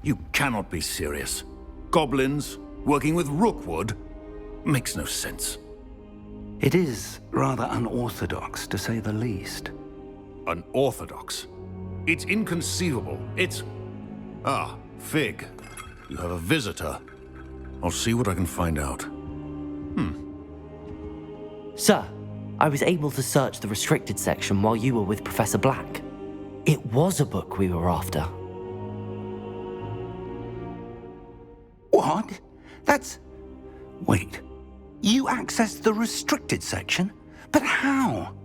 You cannot be serious. Goblins working with Rookwood? Makes no sense. It is rather unorthodox, to say the least. Unorthodox? It's inconceivable. It's... Ah, Fig. You have a visitor. I'll see what I can find out. Sir, I was able to search the restricted section while you were with Professor Black. It was a book we were after. What? That's... Wait. You accessed the restricted section? But how?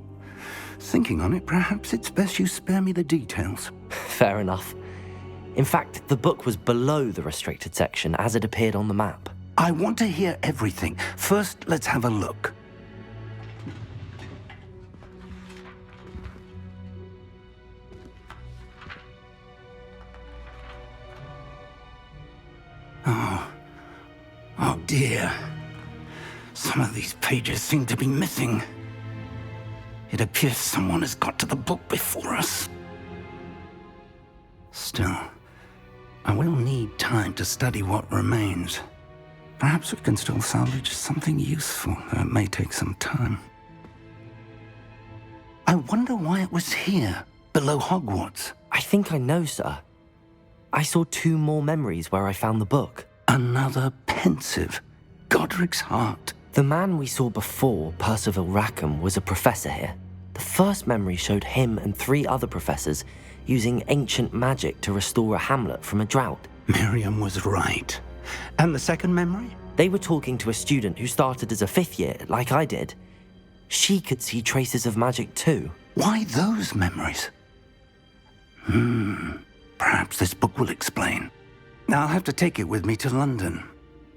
Thinking on it, perhaps it's best you spare me the details. Fair enough. In fact, the book was below the restricted section as it appeared on the map. I want to hear everything. First, let's have a look. Oh dear. Some of these pages seem to be missing. It appears someone has got to the book before us. Still, I will need time to study what remains. Perhaps we can still salvage something useful, though it may take some time. I wonder why it was here, below Hogwarts. I think I know, sir. I saw 2 more memories where I found the book. Another pensive. Godric's heart. The man we saw before, Percival Rackham, was a professor here. The first memory showed him and 3 other professors using ancient magic to restore a hamlet from a drought. Miriam was right. And the second memory? They were talking to a student who started as a 5th year, like I did. She could see traces of magic too. Why those memories? Perhaps this book will explain. I'll have to take it with me to London.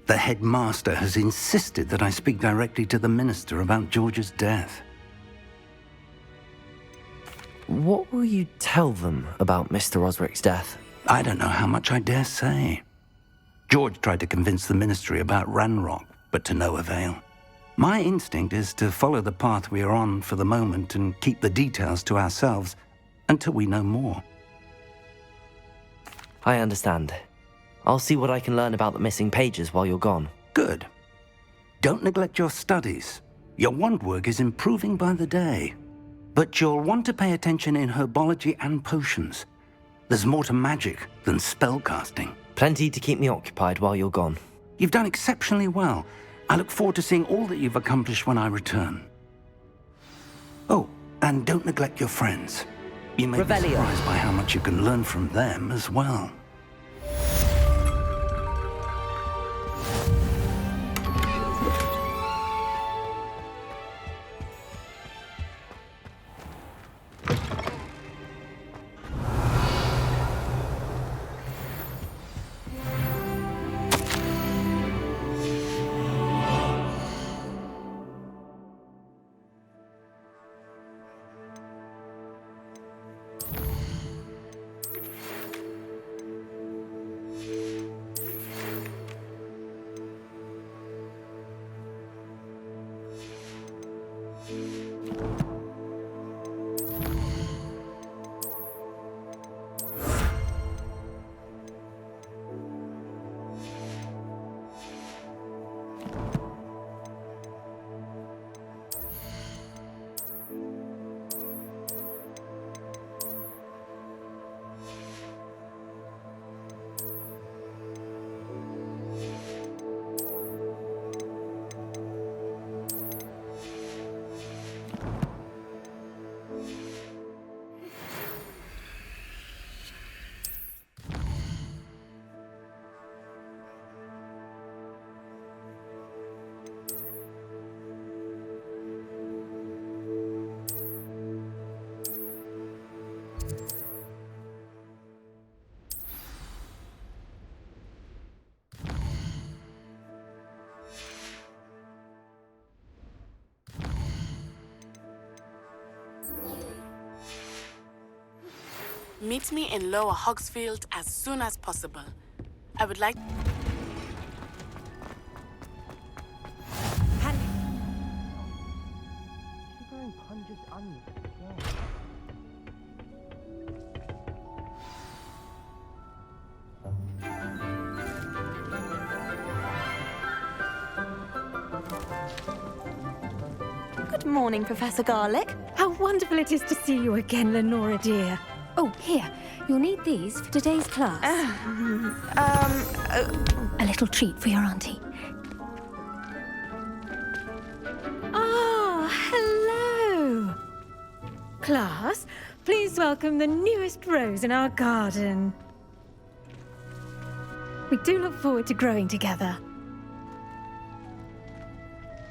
The headmaster has insisted that I speak directly to the minister about George's death. What will you tell them about Mr. Osric's death? I don't know how much I dare say. George tried to convince the ministry about Ranrock, but to no avail. My instinct is to follow the path we are on for the moment and keep the details to ourselves until we know more. I understand. I'll see what I can learn about the missing pages while you're gone. Good. Don't neglect your studies. Your wand work is improving by the day. But you'll want to pay attention in herbology and potions. There's more to magic than spellcasting. Plenty to keep me occupied while you're gone. You've done exceptionally well. I look forward to seeing all that you've accomplished when I return. Oh, and don't neglect your friends. You may be surprised by how much you can learn from them as well. Meet me in Lower Hogsfield as soon as possible. I would like... morning, Professor Garlick. How wonderful it is to see you again, Lenora dear. Oh, here, you'll need these for today's class. A little treat for your auntie. Ah, hello. Class, please welcome the newest rose in our garden. We do look forward to growing together.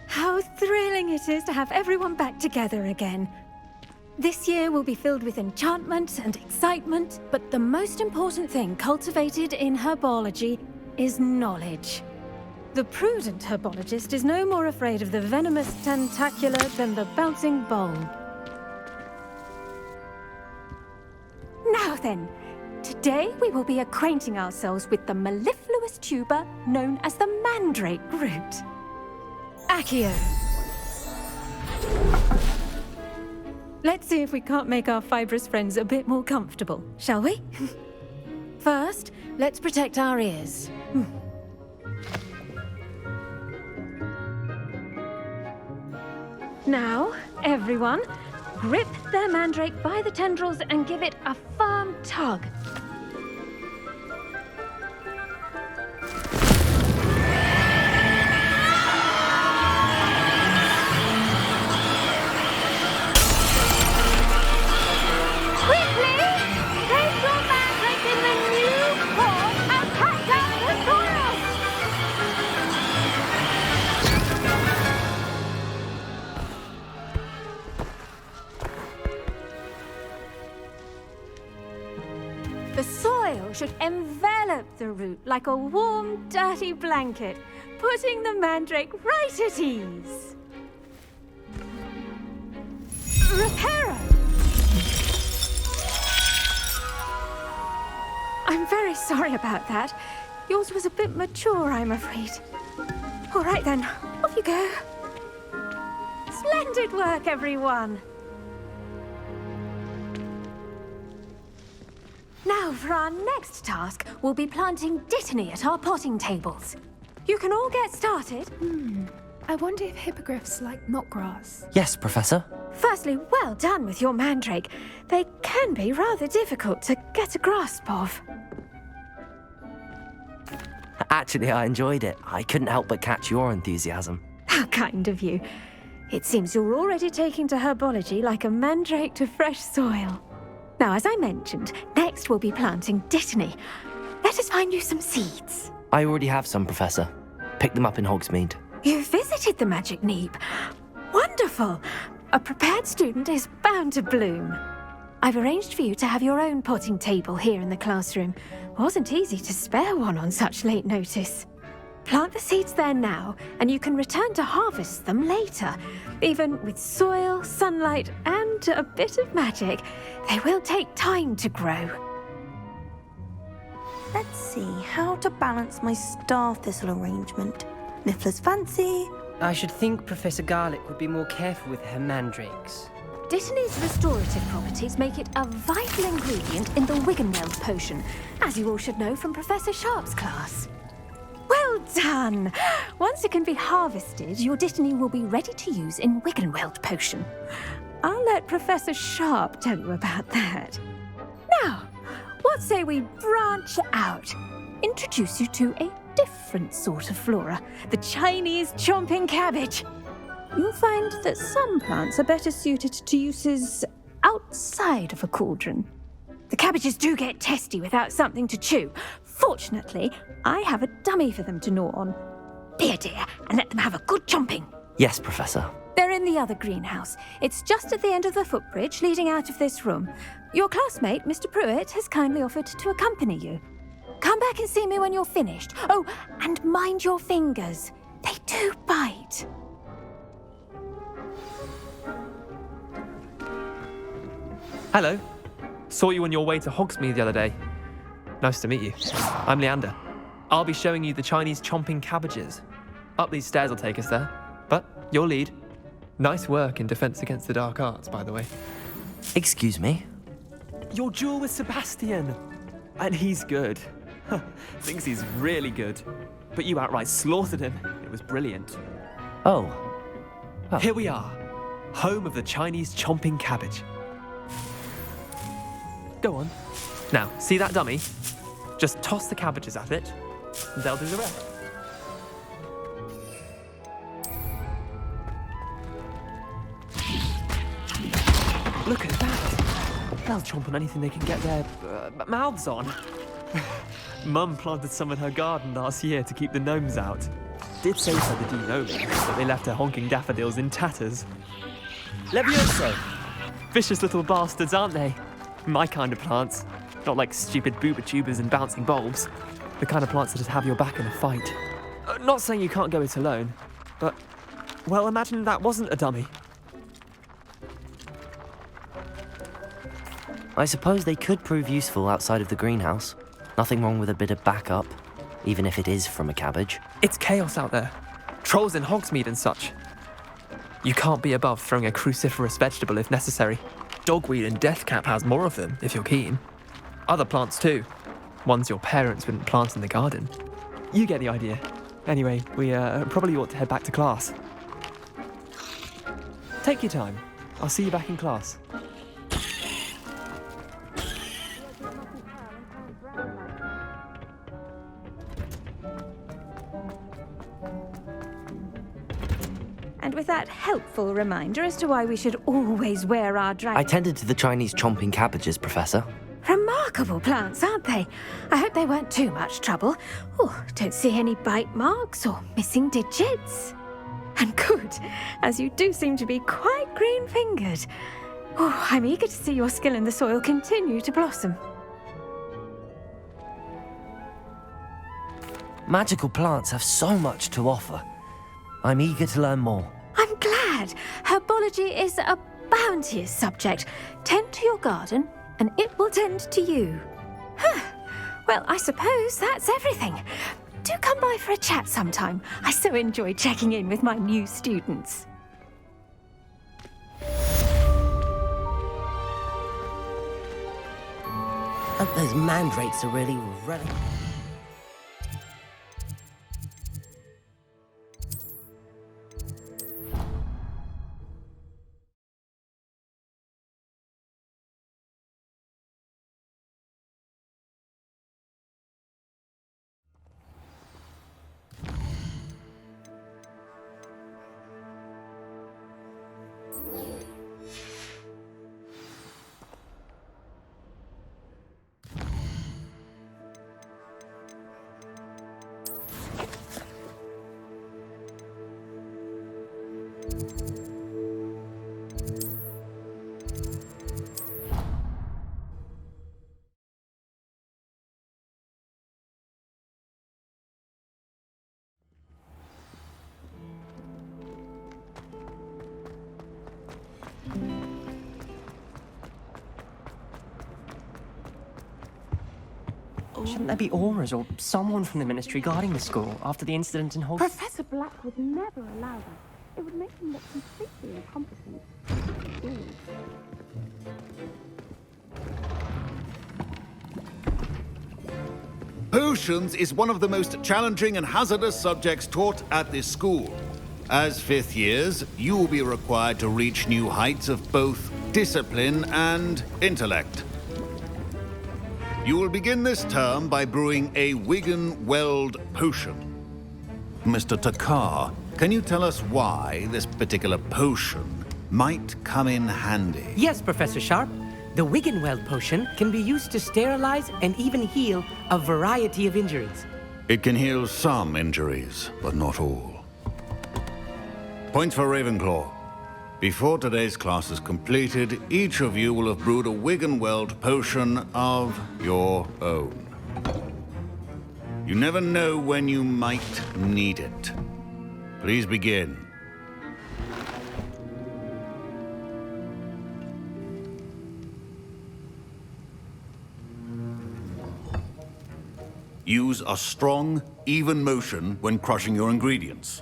How thrilling it is to have everyone back together again. This year will be filled with enchantment and excitement, but the most important thing cultivated in herbology is knowledge. The prudent herbologist is no more afraid of the venomous tentacula than the bouncing bulb. Now then, today we will be acquainting ourselves with the mellifluous tuber known as the mandrake root. Accio. Let's see if we can't make our fibrous friends a bit more comfortable, shall we? First, let's protect our ears. Now, everyone, grip their mandrake by the tendrils and give it a firm tug. The soil should envelop the root like a warm, dirty blanket, putting the mandrake right at ease. Reparo! I'm very sorry about that. Yours was a bit mature, I'm afraid. All right then, off you go. Splendid work, everyone. Now, for our next task, we'll be planting dittany at our potting tables. You can all get started. I wonder if hippogriffs like knotgrass. Yes, Professor. Firstly, well done with your mandrake. They can be rather difficult to get a grasp of. Actually, I enjoyed it. I couldn't help but catch your enthusiasm. How kind of you. It seems you're already taking to herbology like a mandrake to fresh soil. Now, as I mentioned, next we'll be planting dittany. Let us find you some seeds. I already have some, Professor. Picked them up in Hogsmeade. You visited the Magic Neep. Wonderful. A prepared student is bound to bloom. I've arranged for you to have your own potting table here in the classroom. Wasn't easy to spare one on such late notice. Plant the seeds there now, and you can return to harvest them later. Even with soil, sunlight, and a bit of magic, they will take time to grow. Let's see how to balance my star thistle arrangement. Niffler's fancy. I should think Professor Garlick would be more careful with her mandrakes. Dittany's restorative properties make it a vital ingredient in the Wiggenweld potion, as you all should know from Professor Sharp's class. Well done! Once it can be harvested, your dittany will be ready to use in Wiggenweld potion. I'll let Professor Sharp tell you about that. Now, what say we branch out? Introduce you to a different sort of flora, the Chinese chomping cabbage. You'll find that some plants are better suited to uses outside of a cauldron. The cabbages do get testy without something to chew. Fortunately, I have a dummy for them to gnaw on. Be a dear and let them have a good chomping. Yes, Professor. They're in the other greenhouse. It's just at the end of the footbridge leading out of this room. Your classmate, Mr. Pruitt, has kindly offered to accompany you. Come back and see me when you're finished. Oh, and mind your fingers. They do bite. Hello. Saw you on your way to Hogsmeade the other day. Nice to meet you. I'm Leander. I'll be showing you the Chinese chomping cabbages. Up these stairs will take us there. But your lead. Nice work in Defense Against the Dark Arts, by the way. Excuse me? Your duel with Sebastian. And he's good. Thinks he's really good. But you outright slaughtered him. It was brilliant. Oh. Here we are. home of the Chinese chomping cabbage. Go on. Now, see that dummy? Just toss the cabbages at it, and they'll do the rest. Look at that! They'll chomp on anything they can get their mouths on. Mum planted some in her garden last year to keep the gnomes out. Did say so the de-gnoming, but they left her honking daffodils in tatters. Levioso! Vicious little bastards, aren't they? My kind of plants. Not like stupid booba tubers and bouncing bulbs. The kind of plants that just have your back in a fight. Not saying you can't go it alone, but, well, imagine that wasn't a dummy. I suppose they could prove useful outside of the greenhouse. Nothing wrong with a bit of backup, even if it is from a cabbage. It's chaos out there. Trolls in Hogsmeade and such. You can't be above throwing a cruciferous vegetable if necessary. Dogweed and deathcap has more of them, if you're keen. Other plants too. Ones your parents wouldn't plant in the garden. You get the idea. Anyway, we probably ought to head back to class. Take your time. I'll see you back in class. And with that helpful reminder as to why we should always wear our I tended to the Chinese chomping cabbages, Professor. Remarkable plants, aren't they? I hope they weren't too much trouble. Oh, don't see any bite marks or missing digits. And good, as you do seem to be quite green-fingered. Oh, I'm eager to see your skill in the soil continue to blossom. Magical plants have so much to offer. I'm eager to learn more. I'm glad. Herbology is a bounteous subject. Tend to your garden, and it will tend to you. Huh. Well, I suppose that's everything. Do come by for a chat sometime. I so enjoy checking in with my new students. Hope those mandrakes are really running. Shouldn't there be auras or someone from the ministry guarding the school after the incident in Hogwarts? Professor Black would never allow that. It would make him look completely incompetent. Potions is one of the most challenging and hazardous subjects taught at this school. As fifth years, you will be required to reach new heights of both discipline and intellect. You will begin this term by brewing a Wigan-Weld potion. Mr. Takar, can you tell us why this particular potion might come in handy? Yes, Professor Sharp. The Wiggenweld potion can be used to sterilize and even heal a variety of injuries. It can heal some injuries, but not all. Points for Ravenclaw. Before today's class is completed, each of you will have brewed a Wiggenweld potion of your own. You never know when you might need it. Please begin. Use a strong, even motion when crushing your ingredients.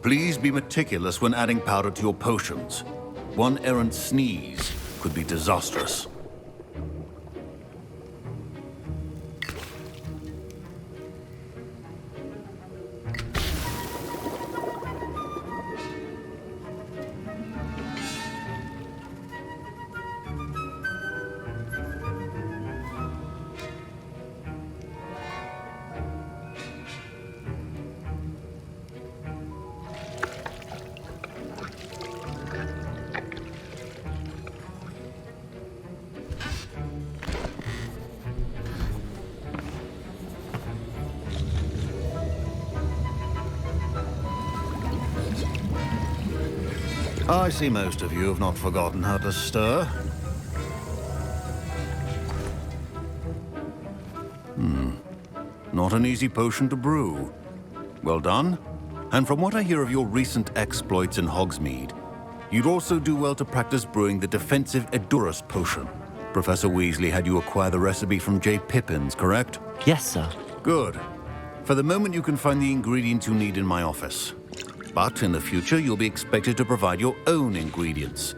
Please be meticulous when adding powder to your potions. One errant sneeze could be disastrous. I see most of you have not forgotten how to stir. Not an easy potion to brew. Well done. And from what I hear of your recent exploits in Hogsmeade, you'd also do well to practice brewing the defensive Edurus potion. Professor Weasley had you acquire the recipe from J. Pippin's, correct? Yes, sir. Good. For the moment, you can find the ingredients you need in my office. But in the future, you'll be expected to provide your own ingredients.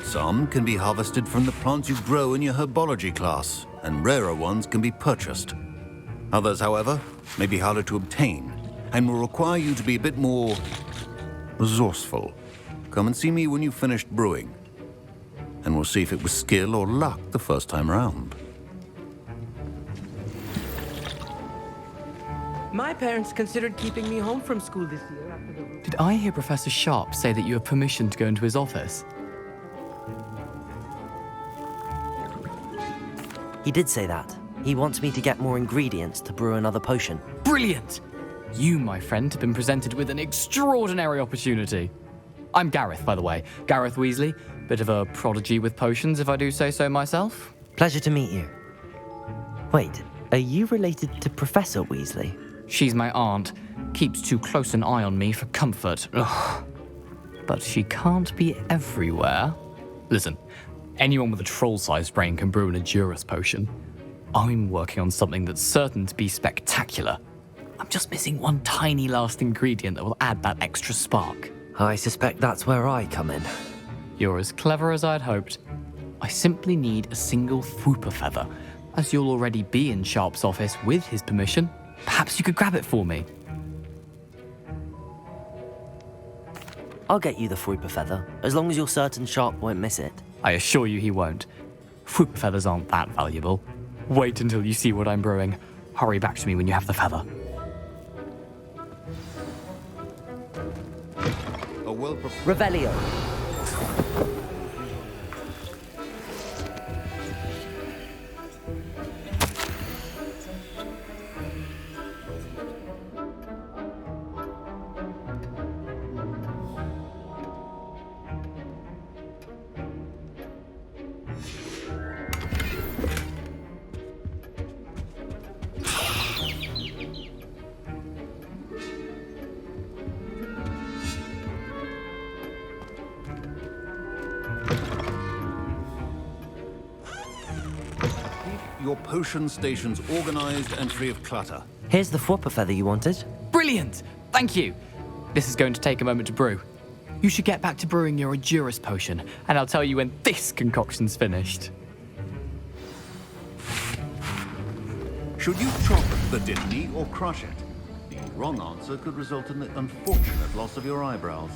Some can be harvested from the plants you grow in your herbology class, and rarer ones can be purchased. Others, however, may be harder to obtain, and will require you to be a bit more resourceful. Come and see me when you've finished brewing, and we'll see if it was skill or luck the first time round. My parents considered keeping me home from school this year after the... Did I hear Professor Sharp say that you have permission to go into his office? He did say that. He wants me to get more ingredients to brew another potion. Brilliant! You, my friend, have been presented with an extraordinary opportunity. I'm Gareth, by the way. Gareth Weasley. Bit of a prodigy with potions, if I do say so myself. Pleasure to meet you. Wait, are you related to Professor Weasley? She's my aunt. Keeps too close an eye on me for comfort. Ugh. But she can't be everywhere. Listen, anyone with a troll-sized brain can brew an Edurus potion. I'm working on something that's certain to be spectacular. I'm just missing one tiny last ingredient that will add that extra spark. I suspect that's where I come in. You're as clever as I'd hoped. I simply need a single Fwooper feather. As you'll already be in Sharp's office with his permission, perhaps you could grab it for me. I'll get you the Fwooper feather, as long as you're certain Sharp won't miss it. I assure you he won't. Fwooper feathers aren't that valuable. Wait until you see what I'm brewing. Hurry back to me when you have the feather. Revelio. Your potion stations organized and free of clutter. Here's the Fwooper feather you wanted. Brilliant! Thank you! This is going to take a moment to brew. You should get back to brewing your Edurus potion, and I'll tell you when this concoction's finished. Should you chop the Dittany or crush it? The wrong answer could result in the unfortunate loss of your eyebrows.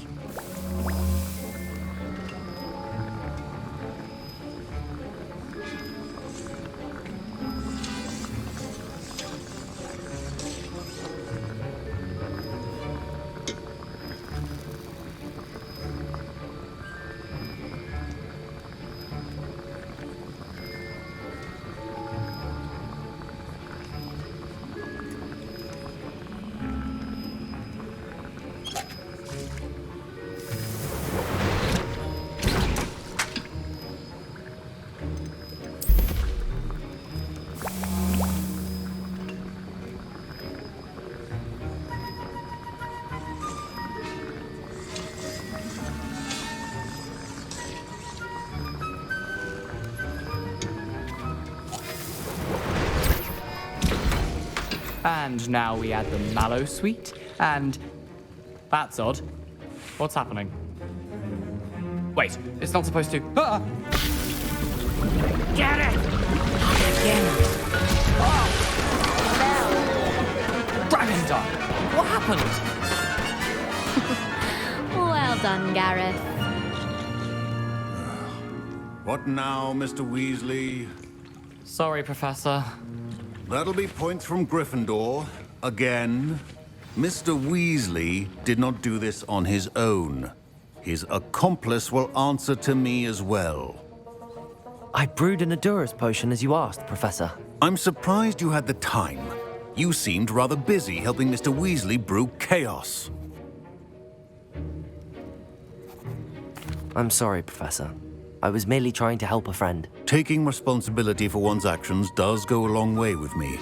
And now we add the mallow sweet, and... That's odd. What's happening? Wait, it's not supposed to... Ah! Get it! Again. Dragon Duck! What happened? Well done, Gareth. What now, Mr. Weasley? Sorry, Professor. That'll be points from Gryffindor. Again. Mr. Weasley did not do this on his own. His accomplice will answer to me as well. I brewed an Edurus potion as you asked, Professor. I'm surprised you had the time. You seemed rather busy helping Mr. Weasley brew chaos. I'm sorry, Professor. I was merely trying to help a friend. Taking responsibility for one's actions does go a long way with me.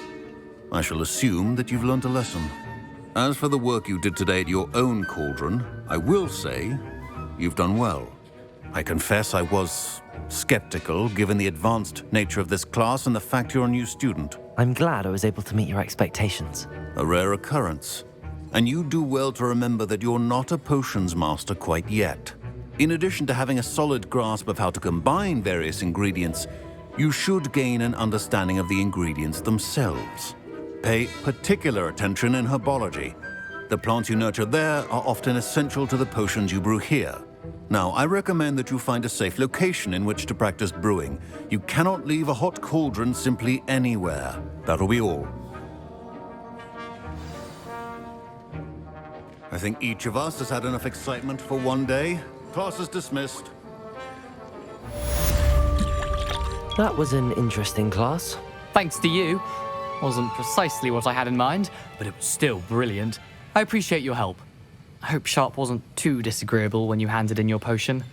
I shall assume that you've learned a lesson. As for the work you did today at your own cauldron, I will say you've done well. I confess I was skeptical, given the advanced nature of this class and the fact you're a new student. I'm glad I was able to meet your expectations. A rare occurrence. And you do well to remember that you're not a potions master quite yet. In addition to having a solid grasp of how to combine various ingredients, you should gain an understanding of the ingredients themselves. Pay particular attention in herbology. The plants you nurture there are often essential to the potions you brew here. Now, I recommend that you find a safe location in which to practice brewing. You cannot leave a hot cauldron simply anywhere. That'll be all. I think each of us has had enough excitement for one day. Class is dismissed. That was an interesting class. Thanks to you. Wasn't precisely what I had in mind, but it was still brilliant. I appreciate your help. I hope Sharp wasn't too disagreeable when you handed in your potion.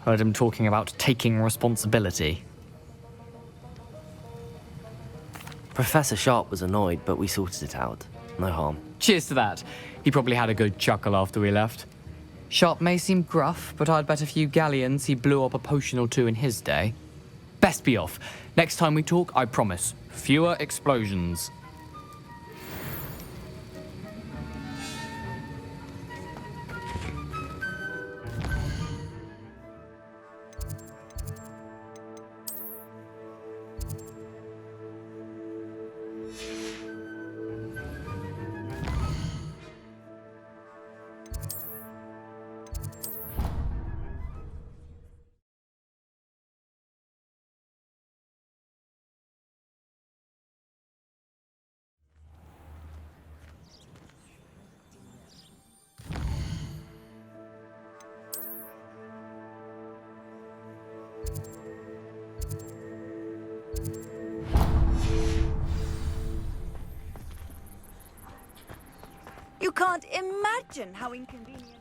Heard him talking about taking responsibility. Professor Sharp was annoyed, but we sorted it out. No harm. Cheers to that. He probably had a good chuckle after we left. Sharp may seem gruff, but I'd bet a few galleons he blew up a potion or two in his day. Best be off. Next time we talk, I promise, fewer explosions. You can't imagine how inconvenient.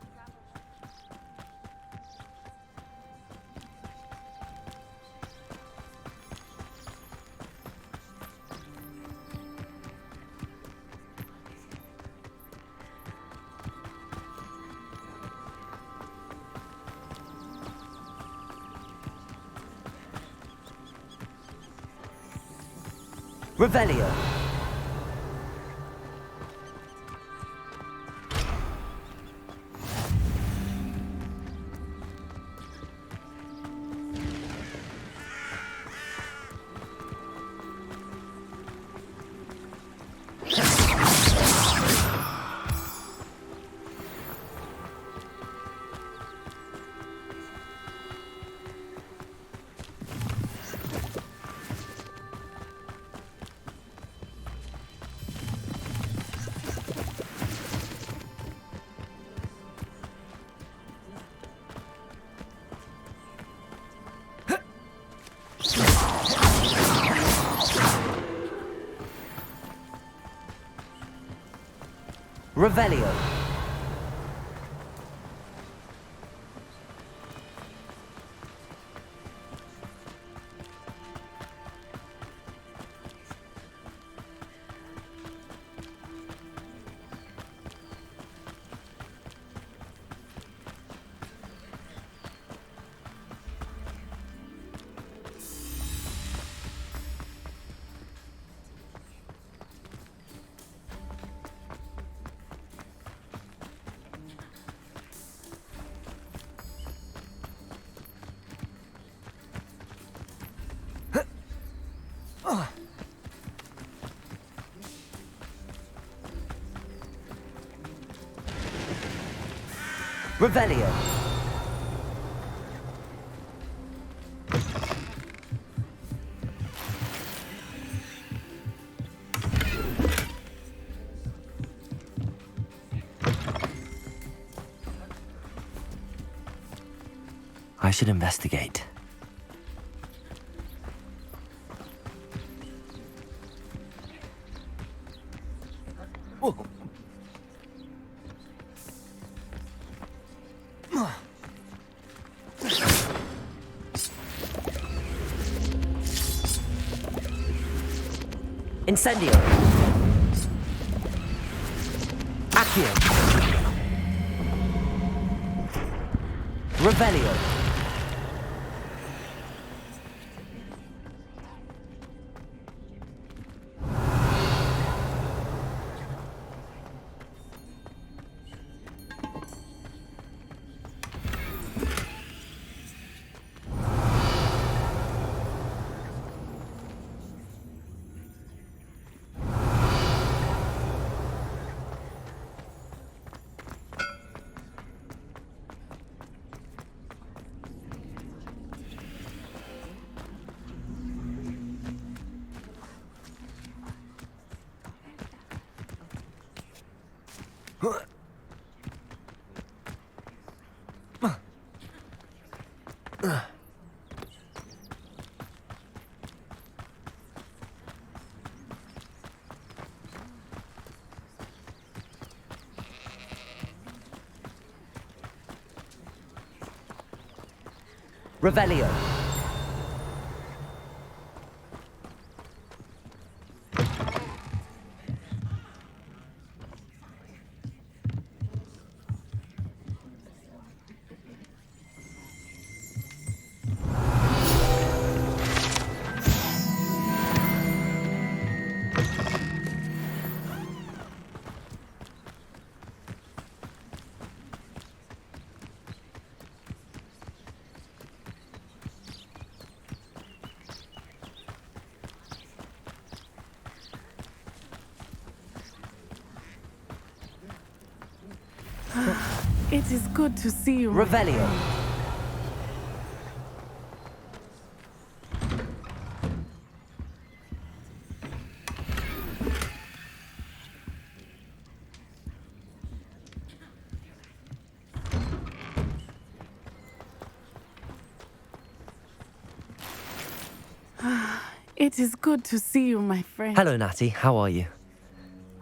Revelio. Revelio. Revelio. I should investigate. Whoa. Incendio. Accio. Revelio. Revelio. It is good to see you. Revelio. It is good to see you, my friend. Hello, Natty. How are you?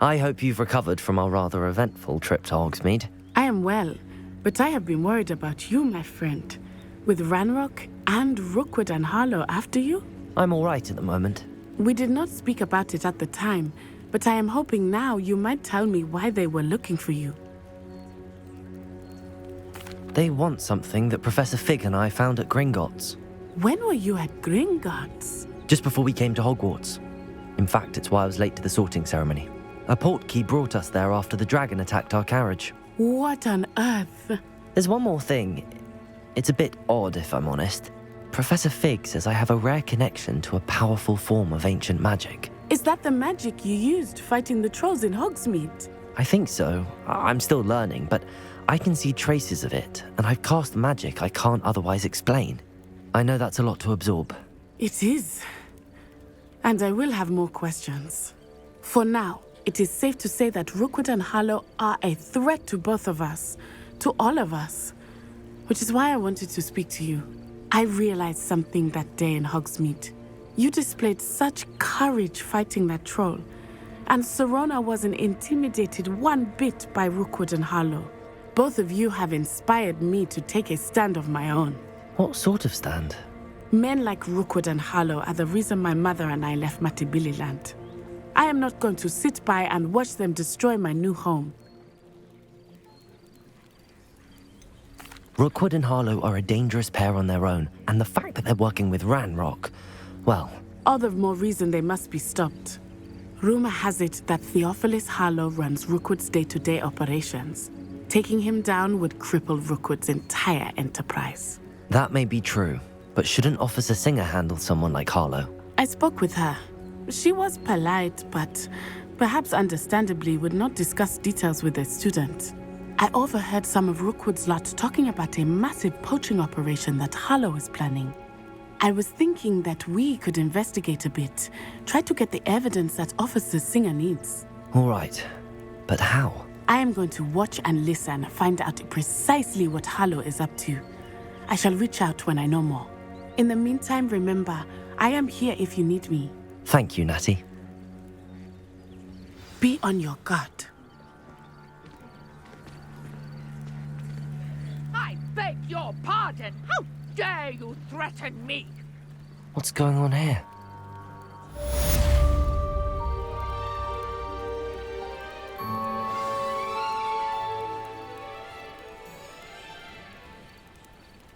I hope you've recovered from our rather eventful trip to Hogsmeade. I am well, but I have been worried about you, my friend. With Ranrock and Rookwood and Harlow after you? I'm all right at the moment. We did not speak about it at the time, but I am hoping now you might tell me why they were looking for you. They want something that Professor Fig and I found at Gringotts. When were you at Gringotts? Just before we came to Hogwarts. In fact, it's why I was late to the sorting ceremony. A portkey brought us there after the dragon attacked our carriage. What on earth? There's one more thing. It's a bit odd, if I'm honest. Professor Fig says I have a rare connection to a powerful form of ancient magic. Is that the magic you used fighting the trolls in Hogsmeade? I think so. I'm still learning, but I can see traces of it, and I've cast magic I can't otherwise explain. I know that's a lot to absorb. It is. And I will have more questions. For now, it is safe to say that Rookwood and Harlow are a threat to both of us, to all of us. Which is why I wanted to speak to you. I realized something that day in Hogsmeade. You displayed such courage fighting that troll, and Serona wasn't intimidated one bit by Rookwood and Harlow. Both of you have inspired me to take a stand of my own. What sort of stand? Men like Rookwood and Harlow are the reason my mother and I left Matibili land. I am not going to sit by and watch them destroy my new home. Rookwood and Harlow are a dangerous pair on their own, and the fact that they're working with Ranrock, well... All the more reason they must be stopped. Rumor has it that Theophilus Harlow runs Rookwood's day-to-day operations. Taking him down would cripple Rookwood's entire enterprise. That may be true, but shouldn't Officer Singer handle someone like Harlow? I spoke with her. She was polite, but perhaps understandably would not discuss details with a student. I overheard some of Rookwood's lot talking about a massive poaching operation that Harlow is planning. I was thinking that we could investigate a bit, try to get the evidence that Officer Singer needs. All right, but how? I am going to watch and listen, find out precisely what Harlow is up to. I shall reach out when I know more. In the meantime, remember, I am here if you need me. Thank you, Natty. Be on your guard. I beg your pardon! How dare you threaten me? What's going on here?